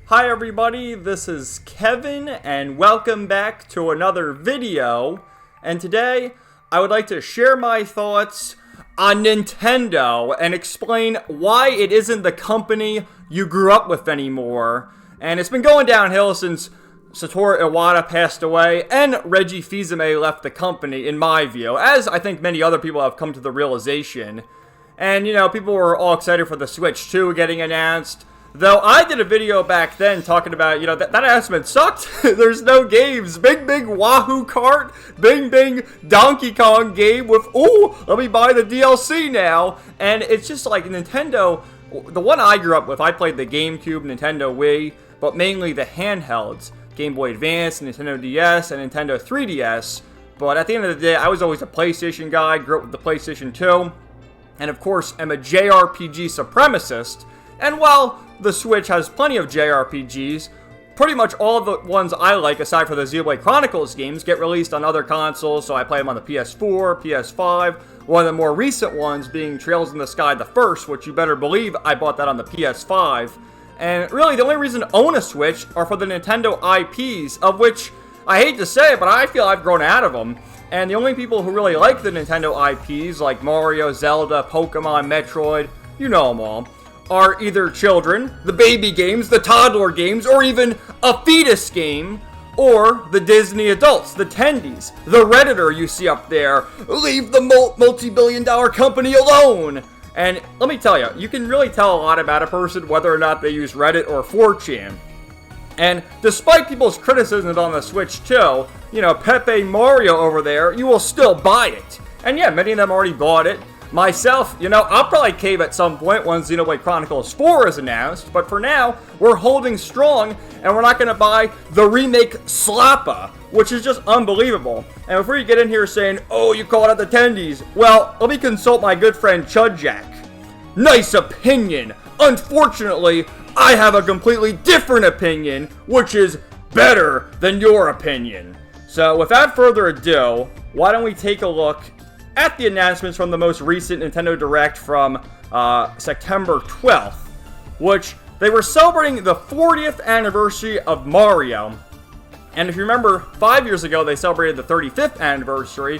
Hi everybody, this is Kevin and welcome back to another video. And today I would like to share my thoughts on Nintendo and explain why it isn't the company you grew up with anymore. And it's been going downhill since Satoru Iwata passed away and Reggie Fils-Aimé left the company, in my view, as I think many other people have come to the realization. And, you know, people were all excited for the Switch 2 getting announced. Though I did a video back then talking about, you know, that announcement sucked. There's no games. Bing Wahoo Kart. Bing Donkey Kong game with, ooh, let me buy the DLC now. And it's just like Nintendo, the one I grew up with, I played the GameCube, Nintendo Wii, but mainly the handhelds. Game Boy Advance, Nintendo DS, and Nintendo 3DS. But at the end of the day, I was always a PlayStation guy, grew up with the PlayStation 2. And of course, am a JRPG supremacist. And while the Switch has plenty of JRPGs, pretty much all of the ones I like, aside from the Xenoblade Chronicles games, get released on other consoles, so I play them on the PS4, PS5, one of the more recent ones being Trails in the Sky the First, which you better believe I bought that on the PS5. And really, the only reason to own a Switch are for the Nintendo IPs, of which, I hate to say it, but I feel I've grown out of them. And the only people who really like the Nintendo IPs, like Mario, Zelda, Pokemon, Metroid, you know them all, are either children, the baby games, the toddler games, or even a fetus game, or the Disney adults, the tendies, the Redditor you see up there. Leave the multi-billion-dollar company alone! And let me tell you, you can really tell a lot about a person whether or not they use Reddit or 4chan. And despite people's criticisms on the Switch 2, you know, Pepe Mario over there, you will still buy it. And yeah, many of them already bought it. Myself, you know, I'll probably cave at some point when Xenoblade Chronicles 4 is announced, but for now, we're holding strong, and we're not going to buy the remake Slappa, which is just unbelievable. And before you get in here saying, oh, you called out the tendies, well, let me consult my good friend Chudjack. Nice opinion. Unfortunately, I have a completely different opinion, which is better than your opinion. So without further ado, why don't we take a look at the announcements from the most recent Nintendo Direct from September 12th, which they were celebrating the 40th anniversary of Mario. And if you remember, 5 years ago, they celebrated the 35th anniversary,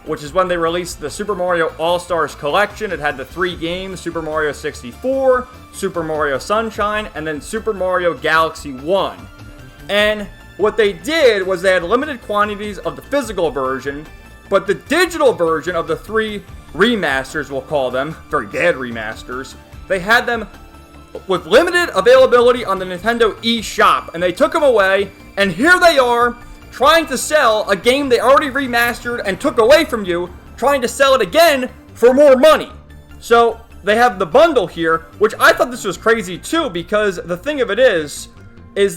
which is when they released the Super Mario All-Stars Collection. It had the 3 games, Super Mario 64, Super Mario Sunshine, and then Super Mario Galaxy 1. And what they did was they had limited quantities of the physical version, but the digital version of the 3 remasters, we'll call them, very bad remasters, they had them with limited availability on the Nintendo eShop, and they took them away, and here they are, trying to sell a game they already remastered and took away from you, trying to sell it again for more money. So, they have the bundle here, which I thought this was crazy too, because the thing of it is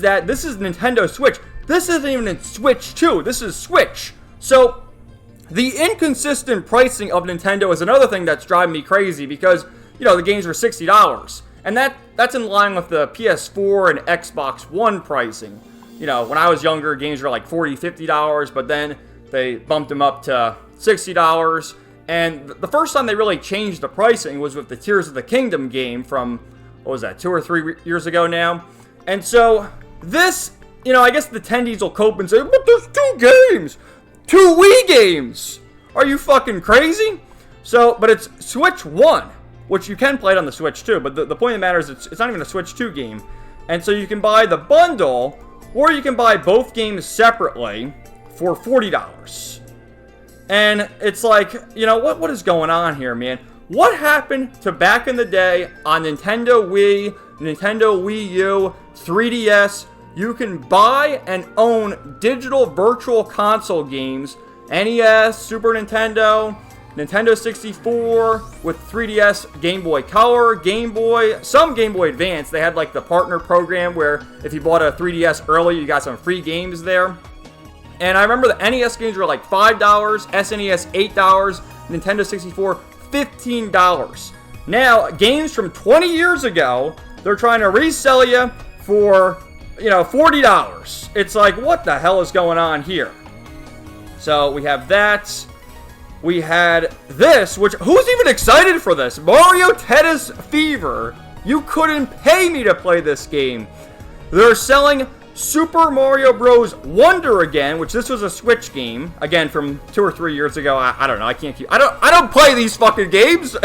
that this is Nintendo Switch. This isn't even in Switch 2, this is Switch. So, the inconsistent pricing of Nintendo is another thing that's driving me crazy because, you know, the games were $60. And that's in line with the PS4 and Xbox One pricing. You know, when I was younger, games were like $40, $50, but then they bumped them up to $60. And the first time they really changed the pricing was with the Tears of the Kingdom game from, what was that, 2 or 3 years ago now? And so, this, you know, I guess the tendies will cope and say, but there's 2 games! 2 Wii games! Are you fucking crazy? So, but it's Switch 1, which you can play it on the Switch 2, but the point of the matter is it's not even a Switch 2 game. And so you can buy the bundle, or you can buy both games separately for $40. And it's like, you know, what is going on here, man? What happened to back in the day on Nintendo Wii, Nintendo Wii U, 3DS? You can buy and own digital virtual console games, NES, Super Nintendo, Nintendo 64, with 3DS, Game Boy Color, Game Boy, some Game Boy Advance. They had like the partner program where if you bought a 3DS early, you got some free games there. And I remember the NES games were like $5, SNES $8, Nintendo 64 $15. Now, games from 20 years ago, they're trying to resell you for, you know, $40. It's like, what the hell is going on here? So we have that. We had this, which, who's even excited for this? Mario Tennis Fever. You couldn't pay me to play this game. They're selling Super Mario Bros. Wonder again, which this was a Switch game, again from 2 or 3 years ago. I don't know. I don't play these fucking games,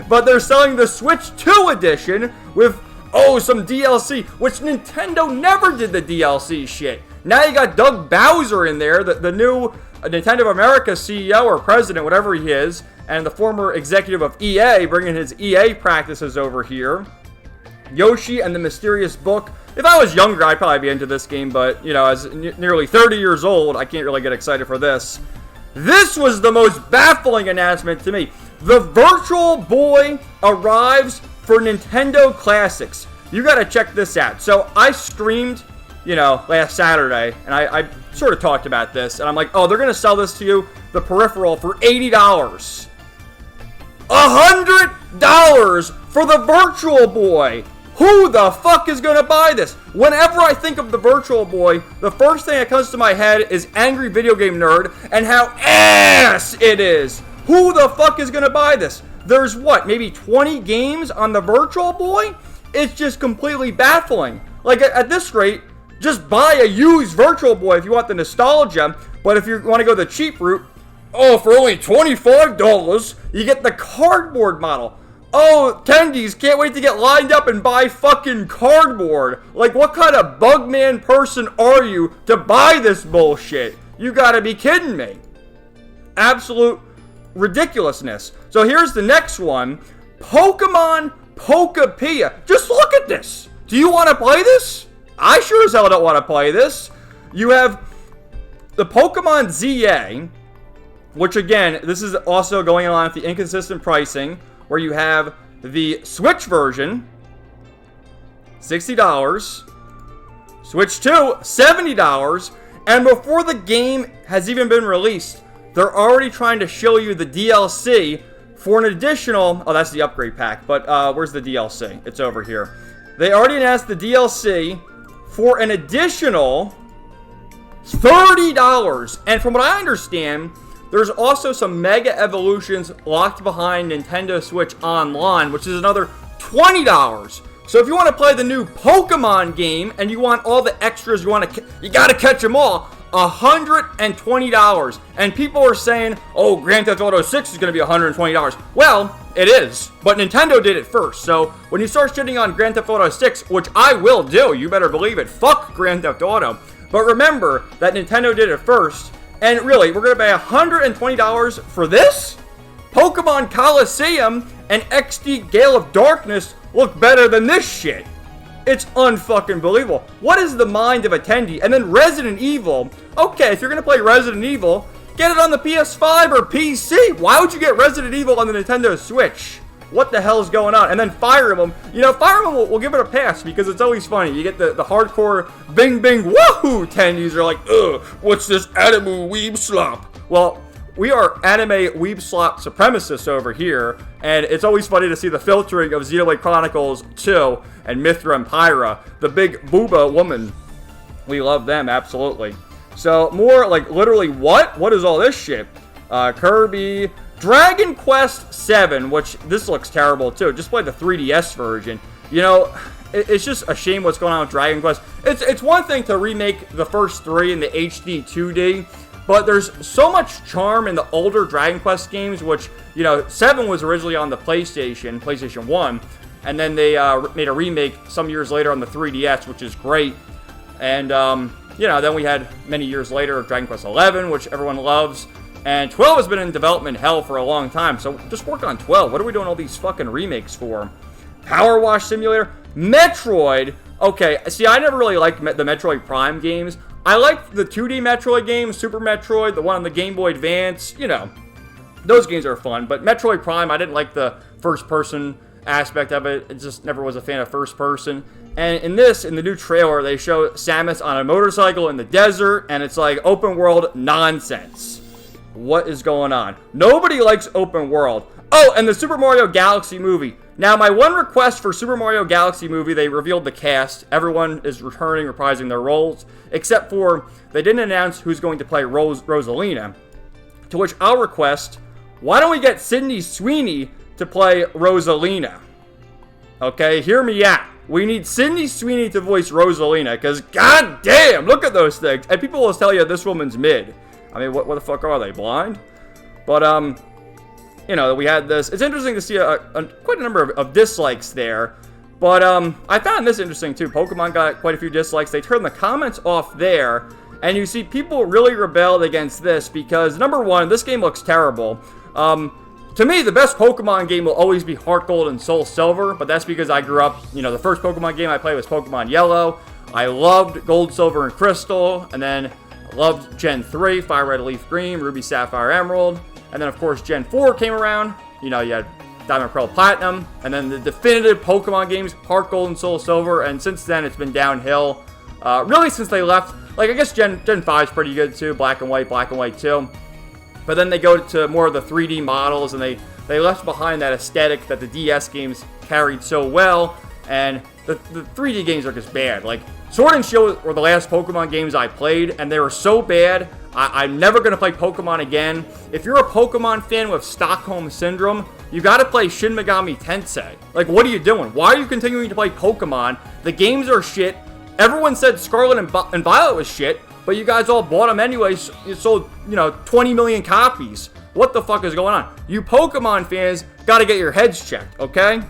but they're selling the Switch 2 edition with some DLC, which Nintendo never did the DLC shit. Now you got Doug Bowser in there, the new Nintendo of America CEO or president, whatever he is, and the former executive of EA, bringing his EA practices over here. Yoshi and the Mysterious Book. If I was younger, I'd probably be into this game, but, you know, as nearly 30 years old, I can't really get excited for this. This was the most baffling announcement to me. The Virtual Boy arrives for Nintendo Classics. You gotta check this out. So, I streamed, you know, last Saturday, and I sort of talked about this, and I'm like, oh, they're gonna sell this to you, the peripheral, for $80. $100 for the Virtual Boy! Who the fuck is gonna buy this? Whenever I think of the Virtual Boy, the first thing that comes to my head is Angry Video Game Nerd and how ass it is. Who the fuck is gonna buy this? There's what, maybe 20 games on the Virtual Boy? It's just completely baffling. Like, at this rate, just buy a used Virtual Boy if you want the nostalgia, but if you want to go the cheap route, for only $25, you get the cardboard model. Oh, attendees, can't wait to get lined up and buy fucking cardboard. Like, what kind of bugman person are you to buy this bullshit? You gotta be kidding me. Absolute ridiculousness. So here's the next one. Pokemon Pokapia. Just look at this. Do you want to play this? I sure as hell don't want to play this. You have the Pokemon ZA, which again, this is also going along with the inconsistent pricing, where you have the Switch version, $60, Switch 2, $70, and before the game has even been released, they're already trying to show you the DLC for an additional, that's the upgrade pack, but where's the DLC? It's over here. They already announced the DLC for an additional $30, and from what I understand, there's also some Mega Evolutions locked behind Nintendo Switch Online, which is another $20. So if you want to play the new Pokemon game and you want all the extras, you gotta catch them all, $120. And people are saying, oh, Grand Theft Auto 6 is gonna be $120. Well, it is, but Nintendo did it first. So when you start shitting on Grand Theft Auto 6, which I will do, you better believe it, fuck Grand Theft Auto. But remember that Nintendo did it first. And really, we're going to pay $120 for this? Pokemon Coliseum and XD Gale of Darkness look better than this shit. It's unfucking believable. What is the mind of attendee? And then Resident Evil. Okay, if you're going to play Resident Evil, get it on the PS5 or PC. Why would you get Resident Evil on the Nintendo Switch? What the hell is going on? And then Fire Emblem. You know, Fire Emblem, we'll give it a pass because it's always funny. You get the hardcore bing bing woohoo attendees are like, ugh, what's this anime weeb slop? Well, we are anime weeb slop supremacists over here, and it's always funny to see the filtering of Xenoblade Chronicles 2 and Mithra and Pyra, the big booba woman. We love them, absolutely. So, more like literally what? What is all this shit? Kirby, Dragon Quest 7, which this looks terrible too. Just play the 3DS version. You know, it's just a shame what's going on with Dragon Quest. It's one thing to remake the first 3 in the HD 2D, but there's so much charm in the older Dragon Quest games, which, you know, 7 was originally on the PlayStation 1, and then they made a remake some years later on the 3DS, which is great. And, you know, then we had many years later Dragon Quest 11, which everyone loves. And 12 has been in development hell for a long time, so just work on 12. What are we doing all these fucking remakes for? Power Wash Simulator? Metroid? Okay, see, I never really liked the Metroid Prime games. I liked the 2D Metroid games, Super Metroid, the one on the Game Boy Advance, you know. Those games are fun, but Metroid Prime, I didn't like the first-person aspect of it. It just never was a fan of first-person. And in the new trailer, they show Samus on a motorcycle in the desert, and it's like open-world nonsense. What is going on? Nobody likes open world. Oh, and the Super Mario Galaxy movie. Now, my one request for Super Mario Galaxy movie, they revealed the cast. Everyone is returning, reprising their roles, except for they didn't announce who's going to play Rosalina. To which I'll request, why don't we get Sydney Sweeney to play Rosalina? Okay, hear me out. We need Sydney Sweeney to voice Rosalina, because goddamn, look at those things. And people will tell you this woman's mid. I mean, what the fuck are they, blind? But, you know, we had this. It's interesting to see quite a number of dislikes there. But, I found this interesting, too. Pokemon got quite a few dislikes. They turned the comments off there. And you see people really rebelled against this because, number one, this game looks terrible. To me, the best Pokemon game will always be Heart Gold and Soul Silver, but that's because I grew up, you know, the first Pokemon game I played was Pokemon Yellow. I loved Gold, Silver, and Crystal, and then loved Gen 3, Fire Red, Leaf Green, Ruby, Sapphire, Emerald, and then, of course, Gen 4 came around. You know, you had Diamond, Pearl, Platinum, and then the definitive Pokemon games, Heart Gold and Soul Silver, and since then, it's been downhill. Really, since they left, like, I guess Gen 5 is pretty good, too, Black and White 2. But then they go to more of the 3D models, and they left behind that aesthetic that the DS games carried so well, and the 3D games are just bad. Like, Sword and Shield were the last Pokemon games I played, and they were so bad, I'm never going to play Pokemon again. If you're a Pokemon fan with Stockholm Syndrome, you got to play Shin Megami Tensei. Like, what are you doing? Why are you continuing to play Pokemon? The games are shit. Everyone said Scarlet and Violet was shit. But you guys all bought them anyways. You sold, you know, 20 million copies. What the fuck is going on? You Pokemon fans got to get your heads checked, okay?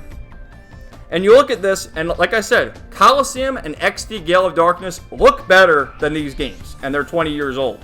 And you look at this, and like I said, Coliseum and XD Gale of Darkness look better than these games. And they're 20 years old.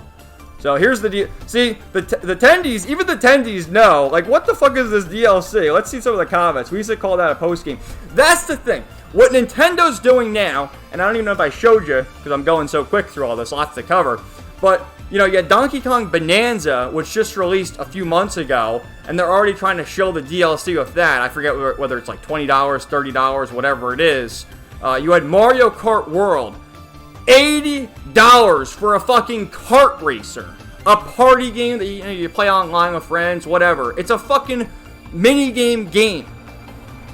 So here's the deal. See, the attendees, even the attendees know, like, what the fuck is this DLC? Let's see some of the comments. We used to call that a post-game. That's the thing. What Nintendo's doing now, and I don't even know if I showed you, because I'm going so quick through all this, lots to cover, but, you know, you had Donkey Kong Bonanza, which just released a few months ago, and they're already trying to show the DLC with that. I forget whether it's like $20, $30, whatever it is. You had Mario Kart World. $80 for a fucking kart racer. A party game that you play online with friends, whatever. It's a fucking mini-game game.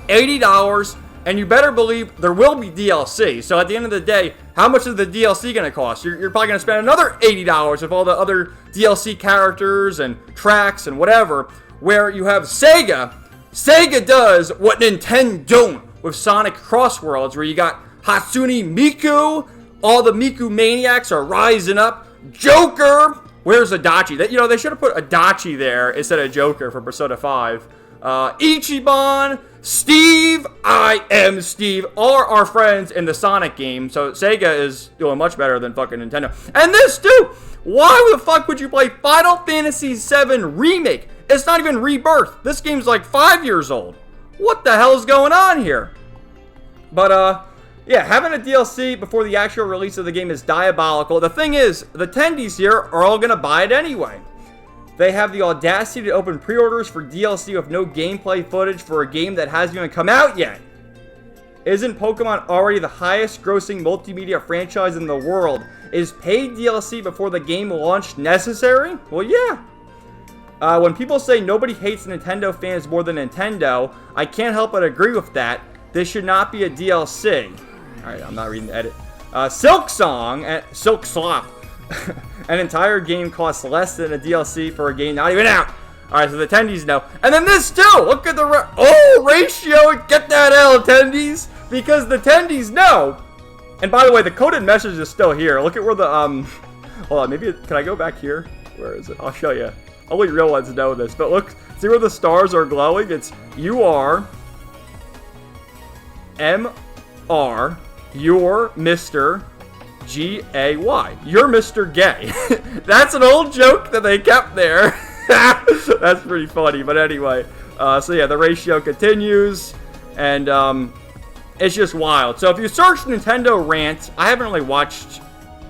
$80, and you better believe there will be DLC. So at the end of the day, how much is the DLC going to cost? You're probably going to spend another $80 with all the other DLC characters and tracks and whatever. Where you have Sega. Sega does what Nintendo don't with Sonic Cross Worlds, where you got Hatsune Miku. All the Miku maniacs are rising up. Joker. Where's Adachi? You know, they should have put Adachi there instead of Joker for Persona 5. Ichiban. Steve. I am Steve. Are our friends in the Sonic game. So Sega is doing much better than fucking Nintendo. And this too. Why the fuck would you play Final Fantasy VII Remake? It's not even Rebirth. This game's like 5 years old. What the hell's going on here? But, yeah, having a DLC before the actual release of the game is diabolical. The thing is, the attendees here are all going to buy it anyway. They have the audacity to open pre-orders for DLC with no gameplay footage for a game that hasn't even come out yet. Isn't Pokemon already the highest grossing multimedia franchise in the world? Is paid DLC before the game launch necessary? Well, yeah. When people say nobody hates Nintendo fans more than Nintendo, I can't help but agree with that. This should not be a DLC. Alright, I'm not reading the edit. Silk Song and Silk Slop. An entire game costs less than a DLC for a game not even out. Alright, so the attendees know. And then this too! Look at the ratio! Get that L, attendees! Because the attendees know. And by the way, the coded message is still here. Look at where the, hold on, maybe, can I go back here? Where is it? I'll show you. Only real ones know this. But look, see where the stars are glowing? It's UR, MR, you're Mr. G-A-Y. You're Mr. Gay. That's an old joke that they kept there. That's pretty funny. But anyway, so yeah, the ratio continues. And, it's just wild. So if you search Nintendo Rant, I haven't really watched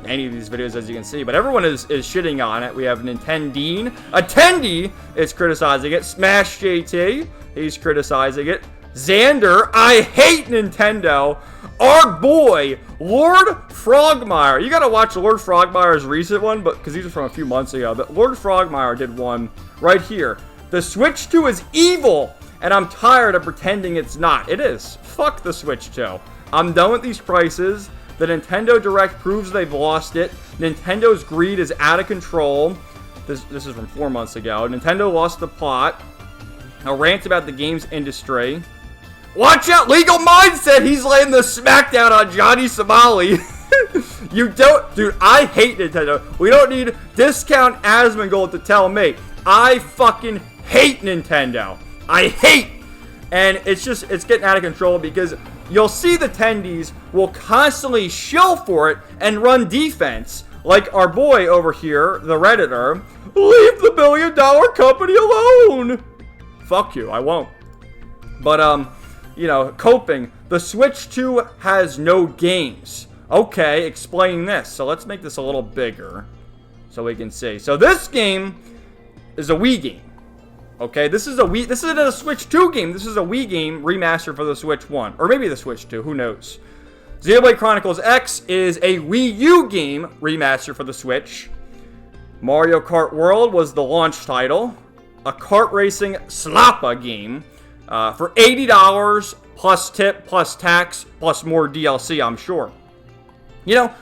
any of these videos, as you can see, but everyone is shitting on it. We have Nintendine. Attendee is criticizing it. Smash JT, he's criticizing it. Xander, I hate Nintendo. Our boy, Lord Frogmire. You gotta watch Lord Frogmire's recent one, but because these are from a few months ago. But Lord Frogmire did one right here. The Switch 2 is evil, and I'm tired of pretending it's not. It is. Fuck the Switch 2. I'm done with these prices. The Nintendo Direct proves they've lost it. Nintendo's greed is out of control. This is from 4 months ago. Nintendo lost the plot. A rant about the games industry. Watch out, Legal Mindset. He's laying the smackdown on Johnny Somali. You don't, dude. I hate Nintendo. We don't need Discount Asmongold to tell me. I fucking hate Nintendo. I hate. And it's getting out of control because you'll see the tendies will constantly shill for it and run defense. Like our boy over here, the Redditor. Leave the $1 billion company alone. Fuck you, I won't. But, you know, coping. The Switch 2 has no games. Okay, explain this. So let's make this a little bigger so we can see. So this game is a Wii game. Okay, this isn't a Switch 2 game. This is a Wii game remastered for the Switch 1. Or maybe the Switch 2, who knows. Xenoblade Chronicles X is a Wii U game remastered for the Switch. Mario Kart World was the launch title. A kart racing slappa game for $80 plus tip, plus tax, plus more DLC, I'm sure. You know,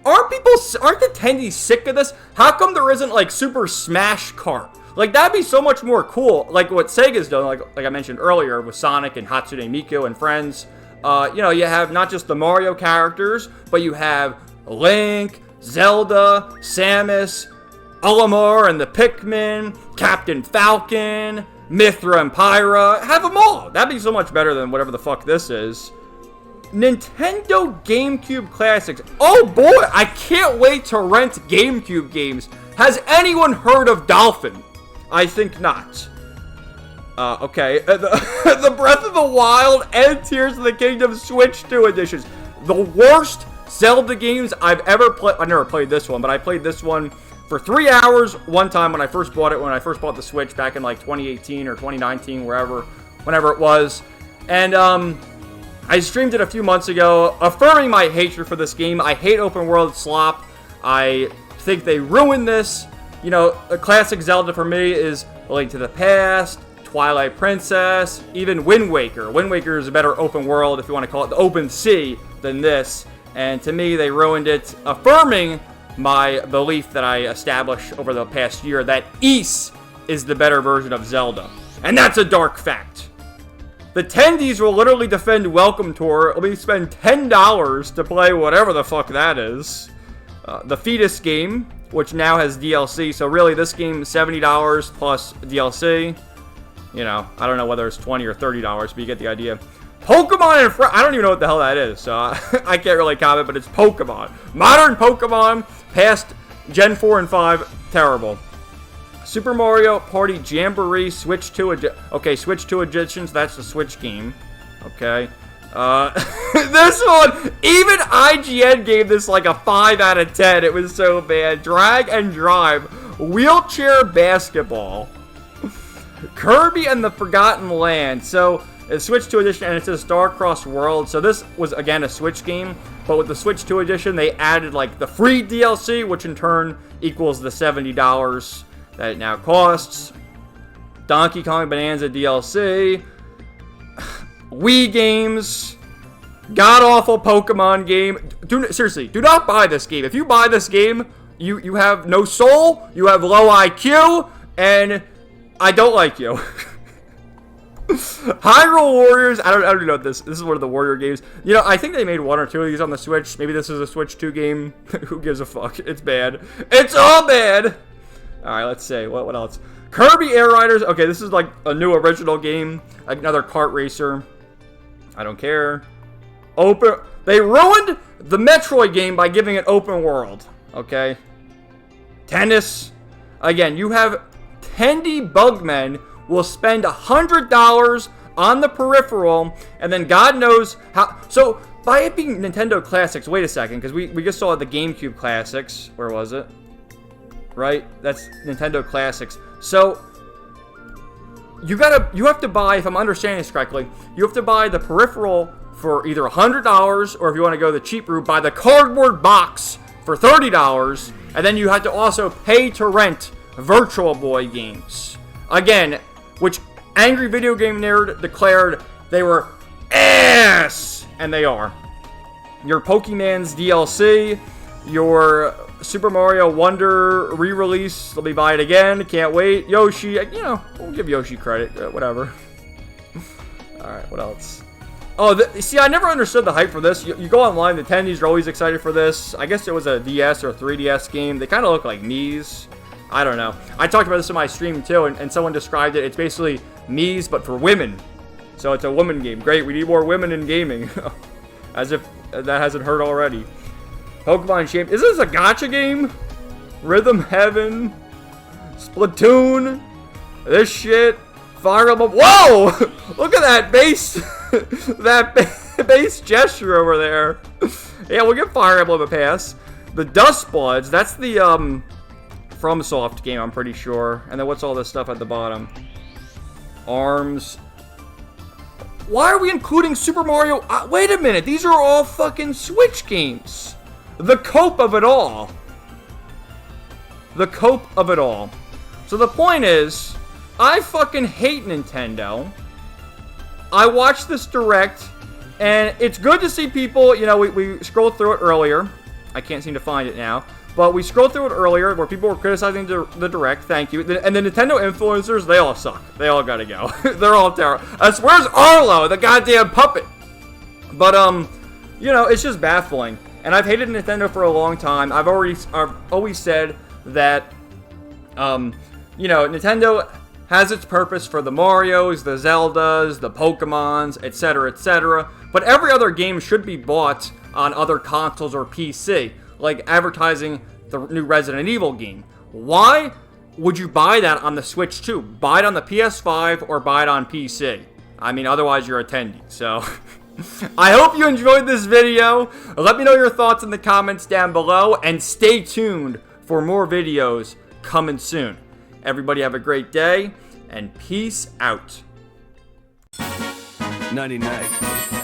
aren't the attendees sick of this? How come there isn't, like, Super Smash Kart? Like, that'd be so much more cool. Like what Sega's done, like I mentioned earlier, with Sonic and Hatsune Miku and friends. You know, you have not just the Mario characters, but you have Link, Zelda, Samus, Olimar and the Pikmin, Captain Falcon, Mithra and Pyra. Have them all. That'd be so much better than whatever the fuck this is. Nintendo GameCube Classics. Oh boy, I can't wait to rent GameCube games. Has anyone heard of Dolphin? I think not. Okay. The Breath of the Wild and Tears of the Kingdom Switch 2 editions. The worst Zelda games I've ever played. I never played this one, but I played this one for 3 hours one time when I first bought it, when I first bought the Switch back in like 2018 or 2019, whenever it was. And I streamed it a few months ago, affirming my hatred for this game. I hate open world slop. I think they ruined this. You know, a classic Zelda for me is A Link to the Past, Twilight Princess, even Wind Waker. Wind Waker is a better open world, if you want to call it the open sea, than this. And to me, they ruined it, affirming my belief that I established over the past year that Ys is the better version of Zelda. And that's a dark fact. The tendies will literally defend Welcome Tour. Let me spend $10 to play whatever the fuck that is. The Fetus game, which now has DLC. So really, this game is $70 plus DLC. You know, I don't know whether it's $20 or $30, but you get the idea. Pokemon and I don't even know what the hell that is, so I can't really comment, but it's Pokemon. Modern Pokemon, past Gen 4 and 5, terrible. Super Mario Party Jamboree Switch 2 okay, Switch 2 editions, that's the Switch game. Okay. This one, even IGN gave this like a 5 out of 10. It was so bad. Drag and Drive Wheelchair Basketball. Kirby and the Forgotten Land. So, it's Switch 2 edition, and it's a Star-Crossed World. So this was, again, a Switch game. But with the Switch 2 edition, they added, like, the free DLC, which in turn equals the $70 that it now costs. Donkey Kong Bonanza DLC. Wii games. God-awful Pokemon game. Seriously, do not buy this game. If you buy this game, you have no soul, you have low IQ, and I don't like you. Hyrule Warriors. I don't even know what this is one of the Warrior games. You know, I think they made 1 or 2 of these on the Switch. Maybe this is a Switch 2 game. Who gives a fuck? It's bad. It's all bad. Alright, let's see. What else? Kirby Air Riders. Okay, this is like a new original game. Another kart racer. I don't care. They ruined the Metroid game by giving it open world. Okay. Tennis. Again, you have Tendy Bugmen will spend $100 on the peripheral, and then God knows how. So, by it being Nintendo Classics, wait a second, because we just saw the GameCube Classics. Where was it? Right? That's Nintendo Classics. So, you have to buy, if I'm understanding this correctly, you have to buy the peripheral for either $100, or if you want to go the cheap route, buy the cardboard box for $30, and then you have to also pay to rent Virtual Boy games. Again, which Angry Video Game Nerd declared they were ass, and they are. Your Pokemon's DLC, your Super Mario Wonder re-release, let me buy it again, can't wait. Yoshi, you know, we'll give Yoshi credit, whatever. Alright, what else? Oh, see, I never understood the hype for this. You go online, the attendees are always excited for this. I guess it was a DS or 3DS game. They kind of look like Mii's. I don't know. I talked about this in my stream, too, and someone described it. It's basically Mii's, but for women. So it's a woman game. Great, we need more women in gaming. As if that hasn't hurt already. Pokemon Champ. Is this a gacha game? Rhythm Heaven. Splatoon. This shit. Fire Emblem. Whoa! Look at that base. that base gesture over there. Yeah, we'll give Fire Emblem a pass. The Dust Bloods. That's the FromSoft game, I'm pretty sure. And then what's all this stuff at the bottom? ARMS. Why are we including Super Mario? Wait a minute. These are all fucking Switch games. The cope of it all. The cope of it all. So the point is, I fucking hate Nintendo. I watched this Direct, and it's good to see people, you know, we scrolled through it earlier. I can't seem to find it now. But we scrolled through it earlier where people were criticizing the Direct. Thank you. And the Nintendo influencers, they all suck. They all gotta go. They're all terrible. Where's Arlo, the goddamn puppet? But, you know, it's just baffling. And I've hated Nintendo for a long time. I've always said that, you know, Nintendo has its purpose for the Marios, the Zeldas, the Pokemons, etc., etc. But every other game should be bought on other consoles or PC, like advertising the new Resident Evil game. Why would you buy that on the Switch too? Buy it on the PS5 or buy it on PC. I mean, otherwise you're attending, so... I hope you enjoyed this video. Let me know your thoughts in the comments down below, and stay tuned for more videos coming soon. Everybody have a great day, and peace out. 99.